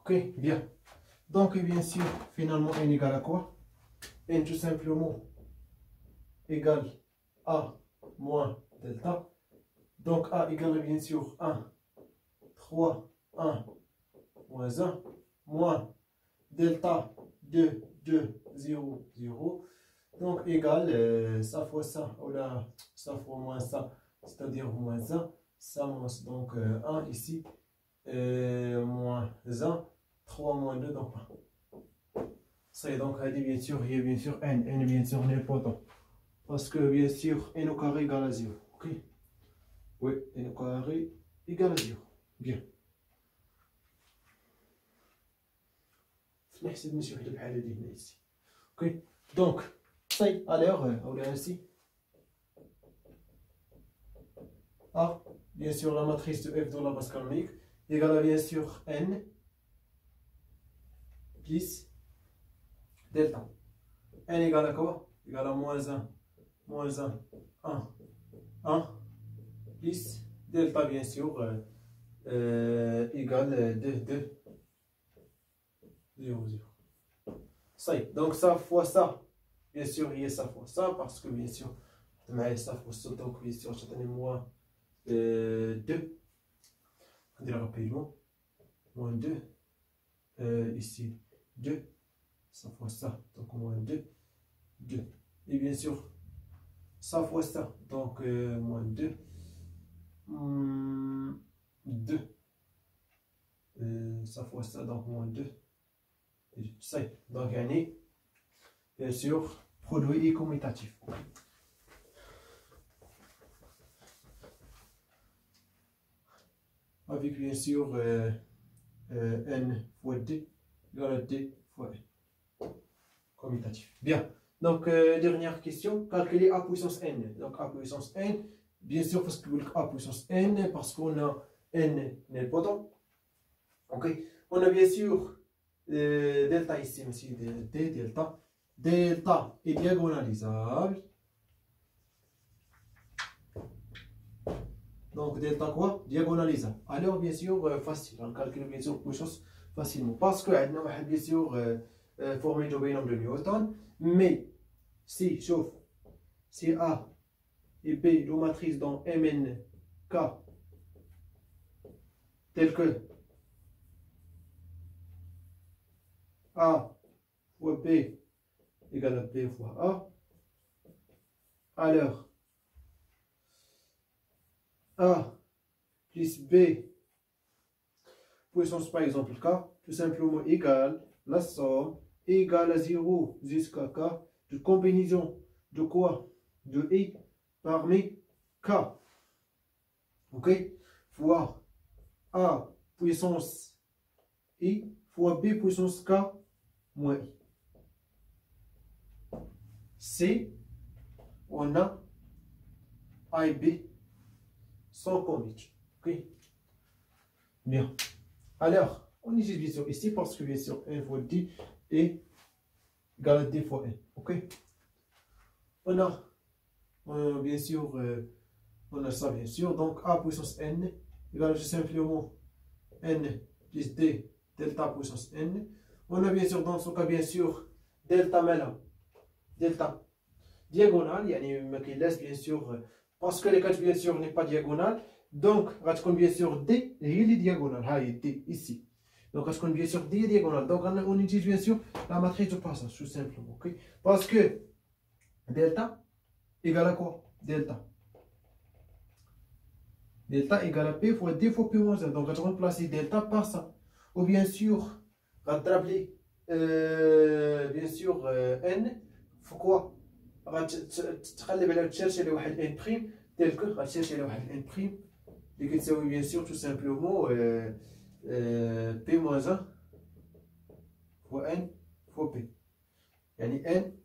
Ok, bien. Donc, bien sûr, finalement, n égale à quoi? N tout simplement égale A moins delta. Donc, A égale bien sûr 1, 3, 1, moins 1, moins delta 2, 2, 0, 0. Donc, égal ça fois ça, ou là, ça fois moins ça, c'est-à-dire moins 1. Ça moins donc 1 ici, moins 1, 3 moins 2, donc 1. Ça y est, donc, bien sûr, il y a bien sûr n. N, bien sûr, n'est pas tant. Parce que, bien sûr, n au carré égale à 0. Ok? Oui, n au carré égale à 0. Bien. نحسب نمشي وحده بحال هادي هنا ici. Ok? Donc, ça y est, alors, on est ainsi. A, bien sûr, la matrice de f de la base canonique égale à bien sûr n plus delta. N égale à quoi? Égale à moins 1, 1, 1, plus delta, bien sûr, égale 2, 2, 0, 0. Ça y est, donc ça fois ça, bien sûr, il y a ça fois ça, parce que bien sûr, ça fois ça, donc bien sûr, je tenais moins 2. On dirait rapidement. Moins 2. Ici, 2. Ça fois ça, donc moins 2. 2. Et bien sûr, ça fois ça, donc moins 2. 2. Ça fois ça, donc moins 2. Ça y est, donc il y a bien sûr, produit et commutatif. Avec bien sûr n fois d égale à d fois n. Commutatif. Bien. Donc, dernière question. Calculer a puissance n. Donc, a puissance n, bien sûr, parce que a puissance n, parce qu'on a n nilpotent. Ok. On a bien sûr delta ici, aussi d delta. Delta est diagonalisable. Donc, delta quoi? Diagonalisable. Alors, bien sûr, facile. On calcule bien sûr puissance facilement. Parce que, on a bien sûr formule de binom de Newton. Mais, si, sauf, si A et B, deux matrices dans Mn, K, telles que A fois B égale à B fois A, alors A plus B puissance par exemple K, tout simplement égale la somme égale à 0 jusqu'à K de combinaison de quoi? De I parmi K. Ok? Fois A puissance I fois B puissance K moins I. C, on a A et B sans commute. Ok? Bien. Alors, on utilise bien sûr ici parce que bien sûr n fois d est égal à d fois n. Ok? On a bien sûr, on a ça bien sûr. Donc a puissance n égale tout simplement n plus d delta puissance n. On a bien sûr dans ce cas bien sûr delta mela. Delta diagonale, il y laisse bien sûr, parce que les 4 bien sûr n'est pas diagonale, donc on bien sûr D, il est diagonale, D ici. Donc on bien sûr D est diagonale, donc on utilise bien sûr la matrice de passage, tout simplement, ok? Parce que delta égale à quoi? Delta. Delta égale à P fois D fois P moins 1, donc on va remplacer delta par ça. Ou bien sûr, rattraper, bien sûr, N, faut quoi? غتخلي بالك تشرشي لواحد ان بريم تلك غتشرشي لواحد ان بريم اللي كتساوي بيان سور تو سامبلومون بي موان 1 فوا ان فوا بي يعني ان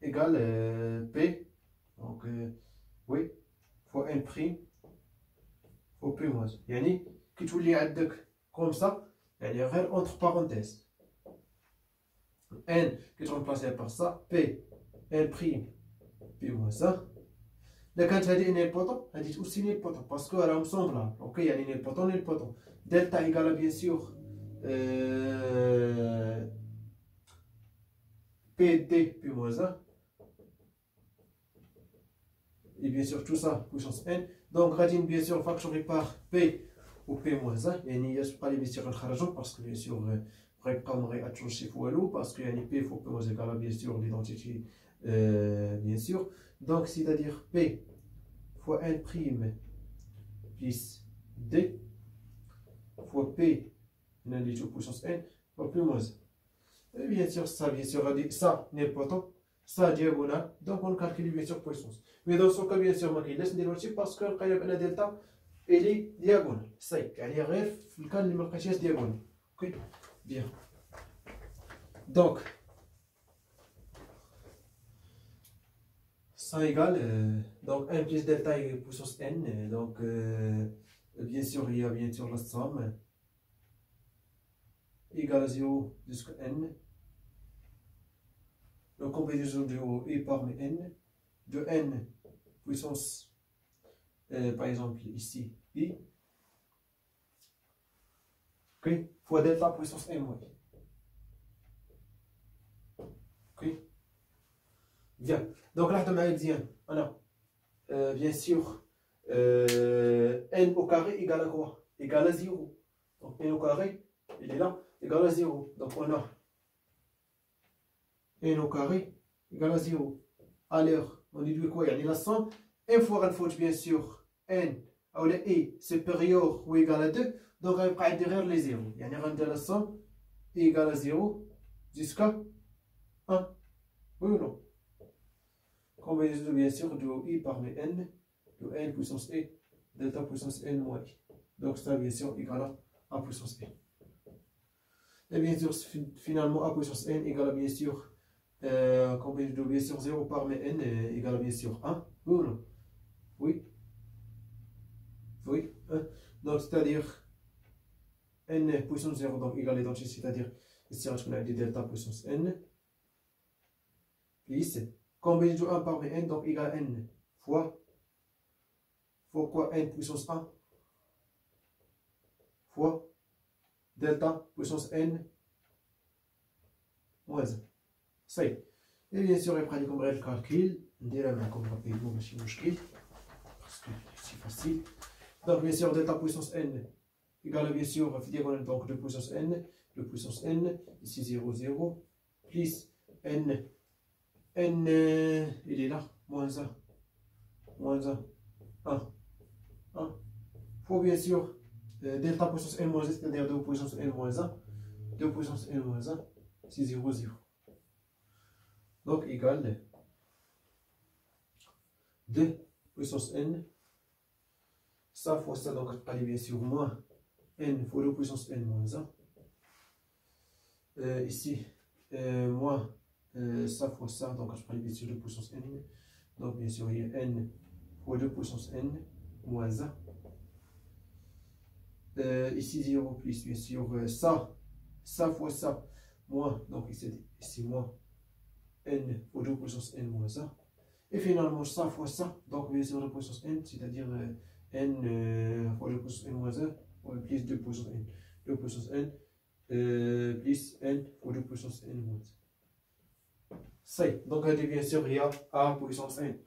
ايكال بي دونك وي فوا ان بريم فوا بي موان 1 يعني كتولي عندك كوم سا يعني غير اونتر بارونتيز ان كترمبلاسيها بار سا بي ان بريم بي موان 1. إذا كانت هذه نيلبوتون هذه أوسي نيلبوتون باسكو راهم سومبلابل. أوكي يعني نيلبوتون نيلبوتون دلتا إيكالا بيان سيغ PD P moins 1. Et bien sûr, tout ça, puissance n. Donc, radine, bien sûr, factoré par P ou P moins 1. Il y a pas les bien sûr, parce que bien sûr, parce qu'il y a P faut P moins égal bien sûr l'identité, bien sûr. Donc, c'est-à-dire P fois n prime plus D fois P, l'indice puissance n, fois P moins 1. Et bien sûr, ça, bien sûr, ça n'est pas tant. Ça diagonale, donc on calcule bien sûr puissance. Mais dans ce cas, bien sûr, ما كاينلاش نديرو هادشي باسكو لقينا بان دلتا الي دياغونال صاي، يعني غير في الكان اللي ما لقيتيهاش دياغونال. اوكي بيان. Donc ça égale donc 1 plus delta puissance n, donc bien sûr il y a bien sûr la somme égale à 0 jusqu'à n. Donc combinaison de i parmi n, de n puissance, par exemple ici, i, okay, fois delta puissance n moins. Okay. Bien. Donc là, bien sûr, n au carré égale à quoi? Égale à 0. Donc n au carré, il est là, égale à 0. Donc on a n au carré égale à 0. Alors, on déduit quoi? Il y a la somme. N fois une faute, bien sûr, n, ou le i supérieur ou égal à 2. Donc, on va derrière les 0. Il y a la somme égale à 0 jusqu'à 1. Oui ou non? Combinaison, bien sûr, de i parmi n, de n puissance e, delta puissance n moins i. Donc, ça, bien sûr, égal à a puissance n. Et bien sûr, finalement, a puissance n égale à, bien sûr, combinaison de bien sûr 0 parmi n égale à bien sûr 1. Oui ou non? Oui. Oui. 1. Donc, c'est-à-dire n puissance 0, donc égal à l'identité, c'est-à-dire ici, on a dit delta puissance n. Plus combinaison de 1 parmi n, donc égal à n fois quoi? N puissance 1 fois delta puissance n moins 1. Ça y est. Et bien sûr, après, on va le calcul. On dirait comme rapidement, mais c'est مشكل. Parce que c'est facile. Donc, bien sûr, delta puissance n égale à, bien sûr, diagonale donc de puissance n. De puissance n, ici 0, 0. Plus n. N, il est là. Moins 1. Moins 1. 1. 1. Faut bien sûr, delta puissance n moins 1, c'est-à-dire 2 puissance n moins 1. 2 puissance n moins 1, c'est 0, 0. Donc, égal 2 puissance n. Ça fois ça, donc, allez bien sûr, moins n fois 2 puissance n moins 1. Ici, moins ça fois ça, donc, je prends bien sûr 2 puissance n. Donc, bien sûr, il y a n fois 2 puissance n moins 1. Ici, 0 plus, bien sûr, ça fois ça, moins, donc, ici moins n fois 2 puissance n moins 1. Et finalement, ça fois ça, donc bien sûr 2 puissance n, c'est-à-dire n fois 2 puissance n moins 1, plus 2 puissance n. 2 puissance n plus n fois 2 puissance n moins 1. Ça y est, donc bien sûr, il y a a puissance n.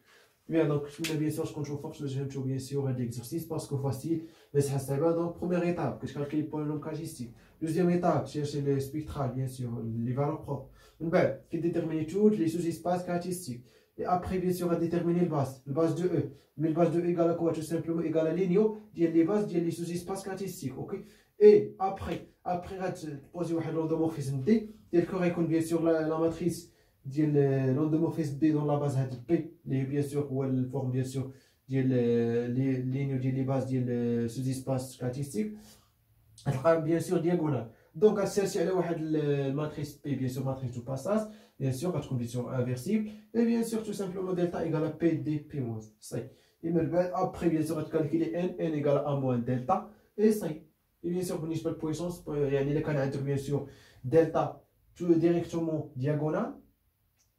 Bien, donc bien sûr, je compte chaque fois que je vais bien sûr l'exercice parce que facile. Mais ça c'est donc première étape, que je calcule le polynôme logistique. Deuxième étape, chercher le spectral, bien sûr, les valeurs propres. Qui détermine toutes les sous-espaces caractéristiques. Et après, bien sûr, on va déterminer le base de E. Mais le base de E égale à quoi? Tout simplement égale à l'igno, les bases, les sous-espaces caractéristiques. Ok? Et après, on va poser un endomorphisme D, tel qu'on récolte bien sûr la matrice de l'endomorphisme D dans la base de P, bien sûr, ou elle forme bien sûr les lignes, les bases, les sous-espaces caractéristiques. Elle sera bien sûr diagonale. Donc, à chercher la matrice P, bien sûr, matrice de passage, bien sûr, à condition inversible, et bien sûr, tout simplement, delta égale à P d P moins. Ça y est. Après, bien sûr, à calculer n égale à 1 moins delta, et ça y est. Et bien sûr, pour une puissance, il y a les canaux, bien sûr, delta, tout directement diagonal,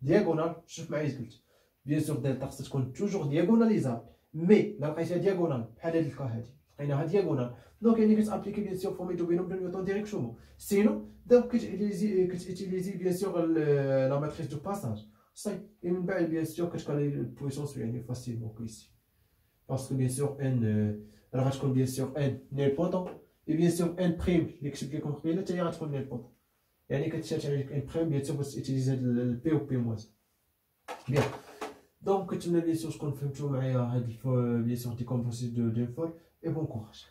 je fais ma exécute. Bien sûr, delta, c'est toujours diagonalisable, mais la question diagonale, elle est le cas. لقيناها دياغونال دونك يعني كتابليكي بيان سور فورميتو بينهم دو نيوتن ديريكتومون سينو دونك كتيليزي بيان سور لا ماتريس دو باساج صافي من بعد بيان سور كتكالي البويسونس يعني فاسيلمون كيسي باسكو بيان سور ان راه غتكون بيان سور ان نيل بوطون اي بيان سور ان بريم اللي كتبت لكم قبيله حتى هي غتكون نيل بوطون يعني كتشات عليك ان بريم بيان سور باش تيليزي هاد البي و بي موز بيان دونك كنتمنى بيان سور تكون فهمتوا معايا هاد بيان سور دي كومبوزيت دو فور et bon courage.